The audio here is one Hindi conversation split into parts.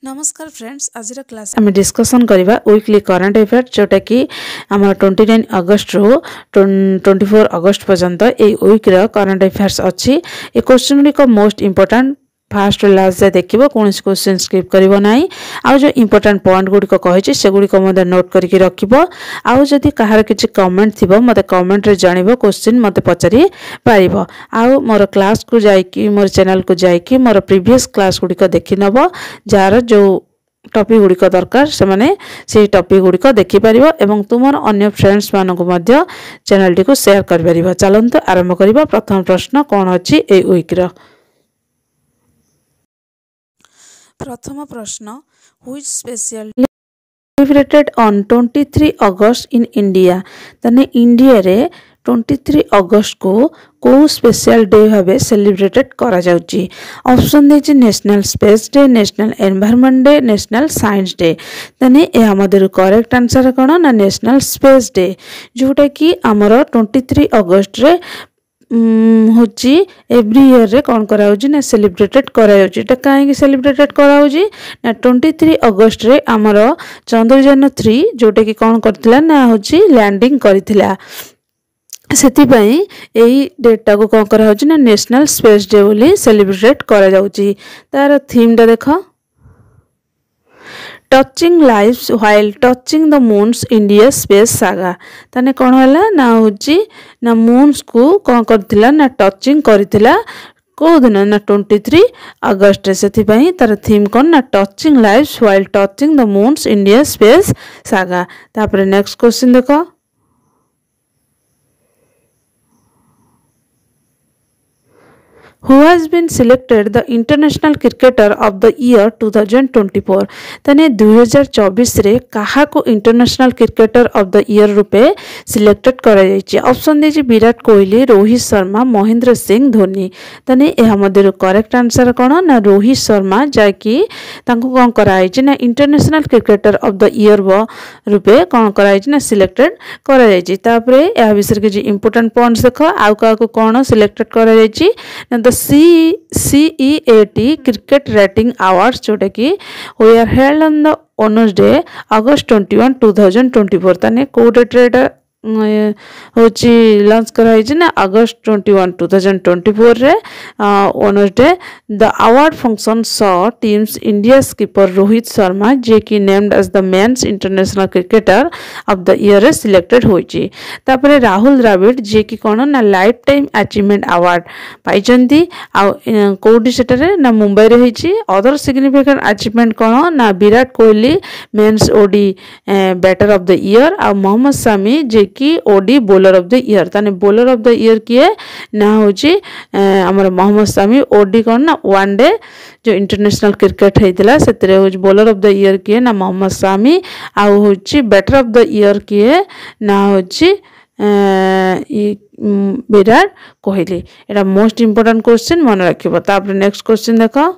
नमस्कार फ्रेंड्स आज क्लास आम डिस्कसन करवा वीकली करंट अफेयर जोटा कि आम 29 अगस्ट रू 24 अगस्ट पर्यंत ये वीक करंट अफेयर्स अच्छी ये क्वेश्चन गुड़िक मोस्ट इंपोर्टेंट फास्ट लास्ट जाए देखिए कौन क्वेश्चन स्किप करिवो नाही आ जो इंपोर्टेंट पॉइंट गुड़िक कही से गुड़िक नोट करके रखिबो आउ जदि कहार किछि कमेंट थिबो मते कमेंट रे जानिबो क्वेश्चन मते पचारि पारिबो आउ मोर क्लास को जाइकी मोर चैनल को जाइकी मोर प्रीवियस क्लास गुड़िक देखि नबो जार जो टॉपिक गुड़िक दरकार से माने से टॉपिक गुड़िक देखि पारिबो एवं तुमर अन्य फ्रेंड्स मानको मध्य चैनल टी को शेयर कर पारिबो। चलंतु आरंभ करिबा। प्रथम प्रश्न कोन अछि ए वीक रो। प्रथम प्रश्न which special celebrated on 23 August in India तने इंडिया रे 23 अगस्त को स्पेशल डे भावे सेलिब्रेटेड करा जाउची। ऑप्शन देछि National Space Day, National Environment Day, National Science Day. तने ए हमदर करेक्ट आंसर कोन ना नेशनल स्पेस डे जोटा कि हमर 23 अगस्त रे होची एवरी ईयर रे कौन करा होची ना सेलिब्रेटेड करा होची। एटा काहे सेलिब्रेटेड करा होची ना 23 अगस्त रे हमर चंद्रयान 3 जोटा कि कौन करथिला ना होची लैंडिंग करथिला सेति पई एही डेटा को कौन करा होची ना नेशनल स्पेस डे बोली सेलिब्रेट करा जाउची। तार थीम टा देखो touching lives while touching the moons India space saga तने कौन होला ना होची ना मून्स को कौन करथिला ना टचिंग करथिला को दिन ना 23 अगस्त से तार थीम कौन ना touching lives while touching the moons India space saga. तापर नेक्स्ट क्वेश्चन देखो Who has been selected the international cricketer of the year 2024 तने 2024 रे कहा को international cricketer of the year RuPay selected करा जायछि। ऑप्शन देछि विराट कोहली, रोहित शर्मा, महेंद्र सिंह धोनी। तने एहा मध्यरु करेक्ट आंसर कोन ना रोहित शर्मा जाकी तांको कोन करा आइछि ना international cricketer of the year रूपे कोन करा आइछि ना सिलेक्टेड करा जायछि। तापरे एहा विषय के जे इंपोर्टेंट पॉइंट्स देखो आउ का को कोन सिलेक्टेड करा जायछि ना CEAT Cricket Rating Awards जोटा कि we are held on the Owners Day August 21 2024 तने को डेट होची लॉन्च कराई ना अगस्त 21 2024 रे honours day. The award function saw team's India skipper Rohit Sharma जे कि named as the men's international cricketer of the year selected होची। तापरे राहुल द्रविड़ जे कि कोन ना लाइफ टाइम अचीवमेंट अवार्ड पाइचंती आ कोडी सेटरे ना मुंबई रे होची। अदर सिग्निफिकेंट अचीवमेंट कोन ना Virat Kohli men's ODI batter of the year आ मोहम्मद शमी जे कि ODI bowler of the year तने बॉलर ऑफ द ईयर किए ना होची हमर मोहम्मद शमी ओडी कोन ना वन डे जो इंटरनेशनल क्रिकेट हेतिला सेतरे होची बॉलर ऑफ द ईयर किए ना मोहम्मद शमी आ होची बैटर ऑफ द ईयर किए ना होची विराट कोहली। एटा मोस्ट इंपोर्टेंट क्वेश्चन मन रखिबो। तापर नेक्स्ट क्वेश्चन देखो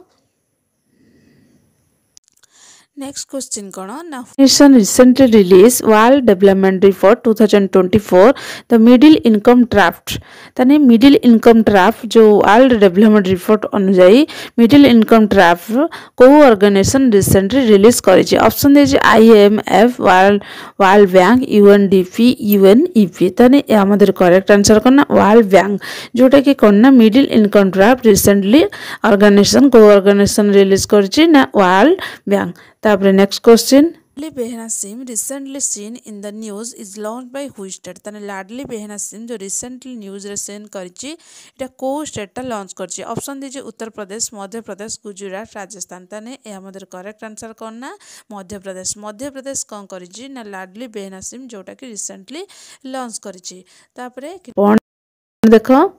नेक्स्ट क्वेश्चन कोन ना nation recently release World Development Report 2024 the middle income draft तने मिडिल इनकम ड्राफ्ट जो वर्ल्ड डेवलपमेंट रिपोर्ट अनुसार मिडिल इनकम ड्राफ्ट को ऑर्गेनाइजेशन रिसेंटली रिलीज करिछि। ऑप्शन दे IMF World Bank UNDP UNEP तने हमर करेक्ट आंसर कोन वर्ल्ड बैंक जोटा कि कोन middle income draft recently organisation को ऑर्गेनाइजेशन रिलीज करिछि ना वर्ल्ड बैंक। तापर नेक्स्ट क्वेश्चन लाडली बेहना SIM recently seen in the news is launch by which state तने लाडली बेहना सिम जो रिसेंटली न्यूज रे सेंड करछि एटा को स्टेट ता लॉन्च करछि। ऑप्शन दीजिए उत्तर प्रदेश, मध्य प्रदेश, गुजरात, राजस्थान तने ए हमर करेक्ट आंसर कोन ना मध्य प्रदेश। मध्य प्रदेश कोन करछि ना लाडली बेहना सिम जोटा कि रिसेंटली लॉन्च करछि। तापरे देखो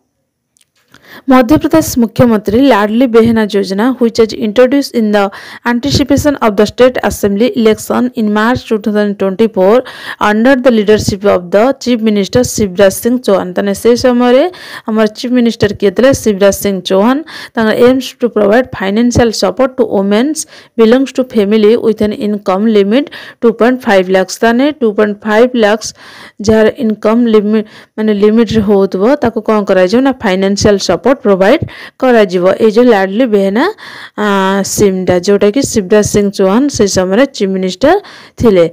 मध्य प्रदेश मुख्यमंत्री लाडली बेहना योजना which was introduced in the anticipation of the state assembly election in March 2024 under the leadership of the chief minister Shivraj Singh Chauhan तने से समय हमर चीफ मिनिस्टर किए थे शिवराज सिंह चौहान तांगा aims to provide financial support to womens belongs to family with an income limit 2.5 lakh तने 2.5 लाख जार इनकम लिमिट माने लिमिट होतबो ताको कोन कराय जो ना फाइनेंशियल सपोर्ट प्रोवाइड करा जिवो ए जो लाडली बेहना सिमडा जोटा कि शिवराज सिंह चौहान से समय चीफ मिनिस्टर थिले।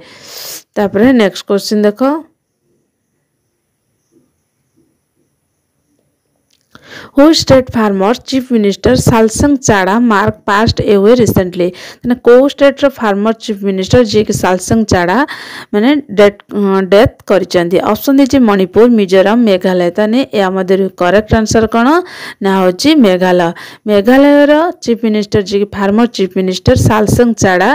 तापरे नेक्स्ट क्वेश्चन देखो Who state farmer chief minister Salsang Chada mark passed away recently? तने को स्टेट रो फार्मर चीफ मिनिस्टर जे कि सालसंग चाड़ा माने डेथ करिचंदी। ऑप्शन दीजिए मणिपुर, मिजोरम, मेघालय। तने या मधुर करेक्ट आंसर कोन ना होची मेघालय। मेघालय रो चीफ मिनिस्टर जे कि फार्मर चीफ मिनिस्टर सालसंग चाड़ा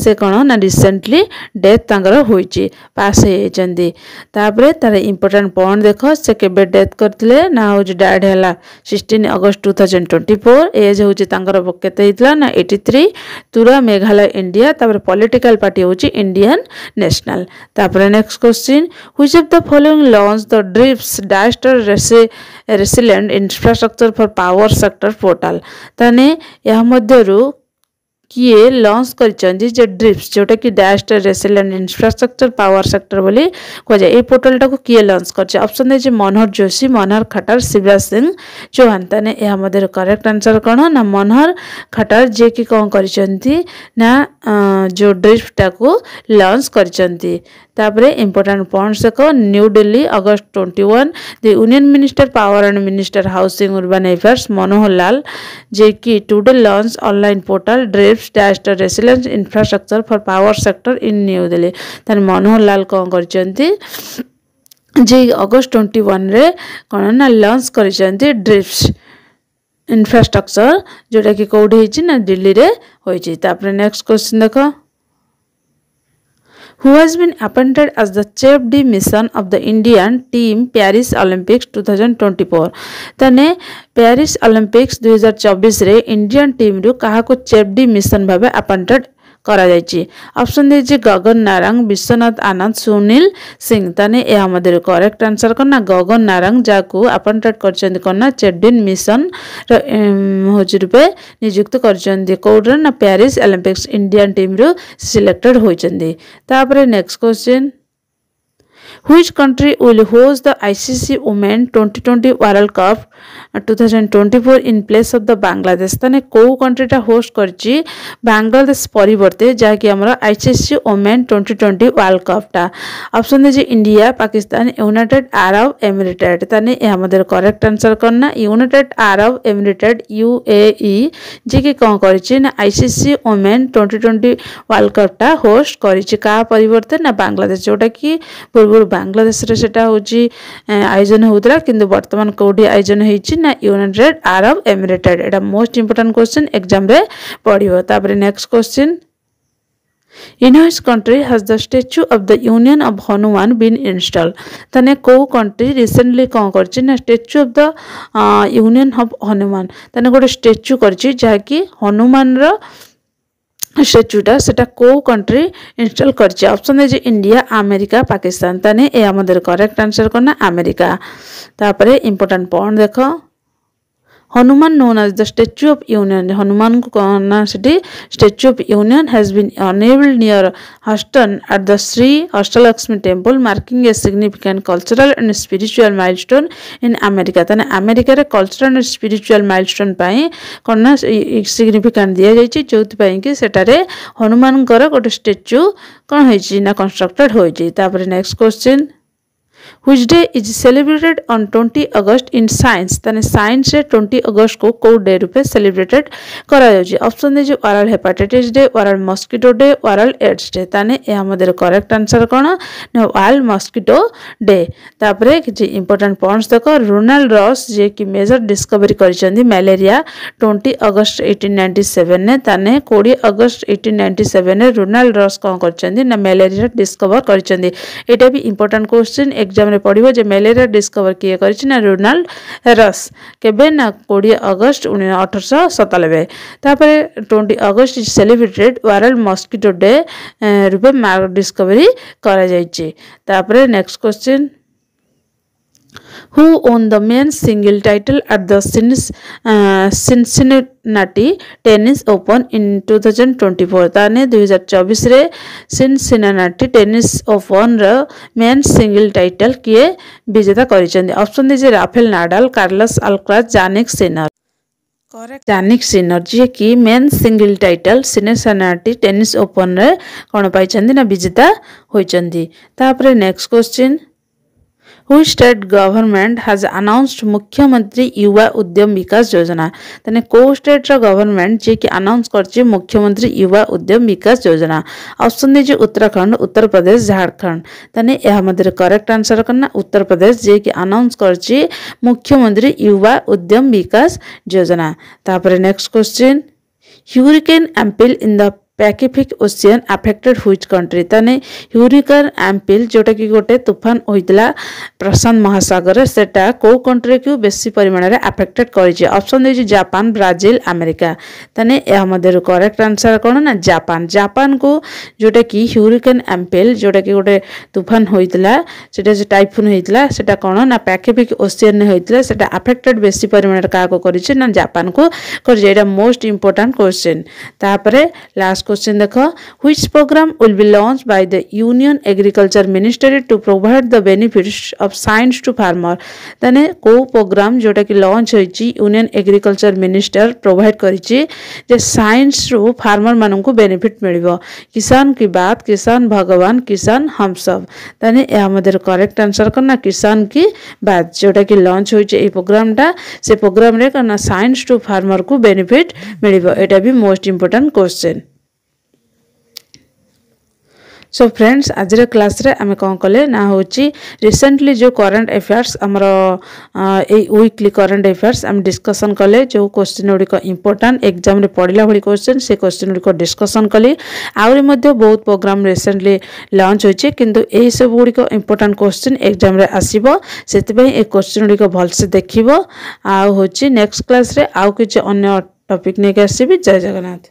से कोन ना रिसेंटली डेथ तांगर होईची पास हे चंदी। तापरे तार इंपोर्टेंट पॉइंट देखो से केबे डेथ करथिले ना होची डाइड हैला 16 अगस्त 2024। एज होची तांगर केते हितला ना 83। तुरा मेघालय इंडिया। तापर पॉलिटिकल पार्टी होची इंडियन नेशनल। तापर next question which of the following launch the drifts disaster resilient infrastructure for power sector portal. तने या मध्यरु किए लॉन्च करिचंदी जे ड्रिफ्ट्स जोटा कि disaster resilient infrastructure power sector बोली को जाय। ए पोर्टल टाको किए लॉन्च करछ। ऑप्शन दे जे मनोहर जोशी, मनोहर खट्टर, शिवराज सिंह चौहान। तने या मधुर करेक्ट आंसर कोन ना मनोहर खट्टर जे कि कोन करिचंती ना जो ड्रिफ्ट टाको लॉन्च करिचंती। तापरे इंपोर्टेंट पॉइंट्स देखो New Delhi August 21 the union minister power and minister housing urban affairs Manohar Lal जे कि today launch online portal drift disaster resilience infrastructure for power sector in New Delhi. तने मनोहर लाल कोन करिचंती जे अगस्त 21 रे कोन ना लॉन्च करिचंती ड्रिफ्ट इंफ्रास्ट्रक्चर जोटा कि कोड हेची ना दिल्ली रे होईची। तापरे नेक्स्ट क्वेश्चन देखो who has been appointed as the chief de mission of the Indian team Paris Olympics 2024। तने पेरिस ओलंपिक्स 2024 रे इंडियन टीम रु कहा को चीफ डी मिशन भाबे अपॉइंटेड करा जायछि। ऑप्शन दे गगन नारंग, विश्वनाथ आनंद, सुनील सिंह। तने या मधुर करेक्ट आंसर करना गगन नारंग जाकू अपॉइंटेड करछन करना चीफ डी मिशन होछि रुपे नियुक्त करछन कोडर ना पेरिस ओलंपिक्स इंडियन टीम रु सिलेक्टेड होइछन्दी। तापरे next question Which country will host the ICC Women 2020 World Cup 2024 in place of the Bangladesh? तने को कंट्री टा होस्ट करची बांग्लादेश परिवर्ते जाकि हमरा ICC Women 2020 वर्ल्ड कप टा। ऑप्शन दे India, Pakistan, United Arab Emirate. तने या हमर करेक्ट आंसर करना यूनाइटेड अरब एमिरेट UAE जे कि कोन करची ना ICC Women 2020 वर्ल्ड कप टा होस्ट करची का परिवर्ते ना बांग्लादेश जोटा कि पूर्व बांग्लादेश रे सेटा होची आयोजन होतरा किंतु वर्तमान कोडी आयोजन हेची ना यूनाइटेड अरब एमिरेट। एटा मोस्ट इंपोर्टेंट क्वेश्चन एग्जाम रे पढियो। तापर next question In which country has the statue of the Union of Hanuman been installed? तने को कंट्री रिसेंटली कोन करची ना statue of the union of Hanuman तने गोटे स्टैच्यू करची जाकि हनुमान रो स्टैच्यूटा सेटा को कंट्री इंस्टॉल करछि। ऑप्शन दे इंडिया, अमेरिका, पाकिस्तान। तने ए हमर करेक्ट आंसर करना अमेरिका। तापरे इंपोर्टेंट पॉइंट देखो Hanuman known as the statue of union। Hanuman को कहना city statue of union has been unveiled near Houston at the Sri Ashtalakshmi temple marking a significant cultural and spiritual milestone in America। तने अमेरिका रे कल्चरल एंड स्पिरिचुअल माइलस्टोन पाई कोना सिग्निफिकेंट दिया जायछि जोति पाई कि सेटारे हनुमान कर गोटे स्टैच्यू कोन होइछि ना कंस्ट्रक्टेड होइछि। तापर next question Which day is celebrated on 20 August in science? तने साइंस रे 20 अगस्त को कोड डे रूपे सेलिब्रेटेड करा जाउछि। ऑप्शन दे world hepatitis day, world mosquito day, world AIDS day. तने ए हमर करेक्ट आंसर कोन ना ओरल मस्किटो डे। तापरे कि इंपोर्टेंट पॉइंट्स देखो रोनाल्ड रॉस जे कि मेजर डिस्कवरी करिसंदी मलेरिया 20 अगस्त 1897 ने। तने 20 अगस्त 1897 ने रोनाल्ड रॉस कोन करचंदी ना मलेरिया डिस्कवर करचंदी। एटा भी इंपोर्टेंट क्वेश्चन एग्जाम रे पढ़िबो जे मलेरिया डिस्कवर किए करिछि ना रोनाल्ड रॉस केबे ना 20 अगस्त 1897। तापर 20 अगस्त is celebrated world mosquito day रूपे मार्क डिस्कवरी करा जायछि। तापर next question who won the men's single title at the Cincinnati Tennis Open in 2024 ताने 2024 रे सिनसिनाटी टेनिस ओपन रो मेन्स सिंगल टाइटल किए विजेता करिसेंती ऑप्शन दीजिए Rafale Nadal Carlos Alcaraz जानिक Sinner correct जानिक Sinner जी कि mains single title Cincinnati tennis open रे कोन पाइचंदी ना विजेता होइचंदी तापरे next question Which state government has announced मुख्यमंत्री युवा उद्यम विकास योजना तने को स्टेट रो गवर्नमेंट जे कि अनाउंस करछि मुख्यमंत्री युवा उद्यम विकास योजना ऑप्शन दीजिए उत्तराखंड उत्तर प्रदेश झारखंड तने यह मध्य करेक्ट आंसर करना उत्तर प्रदेश जे कि अनाउंस करछि मुख्यमंत्री युवा उद्यम विकास योजना तापर next question hurricane Ampil in the Pacific Ocean affected which country तने ह्यूरिकेन एम्पिल जोटा कि गोटे तूफान होइतला प्रशांत महासागर सेटा को कंट्री को बेसी परिमाण रे अफेक्टेड करिछि ऑप्शन देछि जापान ब्राजील अमेरिका तने या मध्यरु करेक्ट आंसर कोन ना जापान जापान को जोटा कि ह्यूरिकेन एम्पिल जोटा कि गोटे तूफान होइतला सेटा जे टाइफून होइतला सेटा कोन ना पैसिफिक ओशियन ने होइतला सेटा अफेक्टेड बेसी परिमाण रे का को करिछि ना जापान को कर जेटा मोस्ट इंपोर्टेंट क्वेश्चन तापरे लास्ट क्वेश्चन देखो which program will be launched by the Union Agriculture Ministry to provide the benefits of science to farmer तने को प्रोग्राम जोटा कि लॉन्च होइची यूनियन एग्रीकल्चर मिनिस्टर प्रोवाइड करिची जे साइंस रो फार्मर मानन को बेनिफिट मिलिबो किसान की बात किसान भगवान किसान हम सब तने या मधर करेक्ट आंसर करना किसान की बात जोटा कि लॉन्च होइची ए प्रोग्रामटा से प्रोग्राम रे करना साइंस टू फार्मर को बेनिफिट मिलिबो एटा भी most important question so friends आज क्लास रे आमे कौन कले ना होची रिसेंटली जो करंट अफेयर्स हमर ए वीकली करंट अफेयर्स हम डिस्कशन कले जो क्वेश्चन गुड़ी इंपोर्टेंट एग्जाम रे पढ़ला भली क्वेश्चन से क्वेश्चन गुड़ी डिस्कशन कली आउरी मध्ये बहुत प्रोग्राम रिसेंटली लॉन्च होची किंतु एही सब गुड़ी इंपोर्टेंट क्वेश्चन एग्जाम रे आसीबो सेति पई ए क्वेश्चन गुड़ी भल से देखिबो आ होची नेक्स्ट क्लास रे आउ किछ अन्य टॉपिक ने के आसीबी जय जगन्नाथ।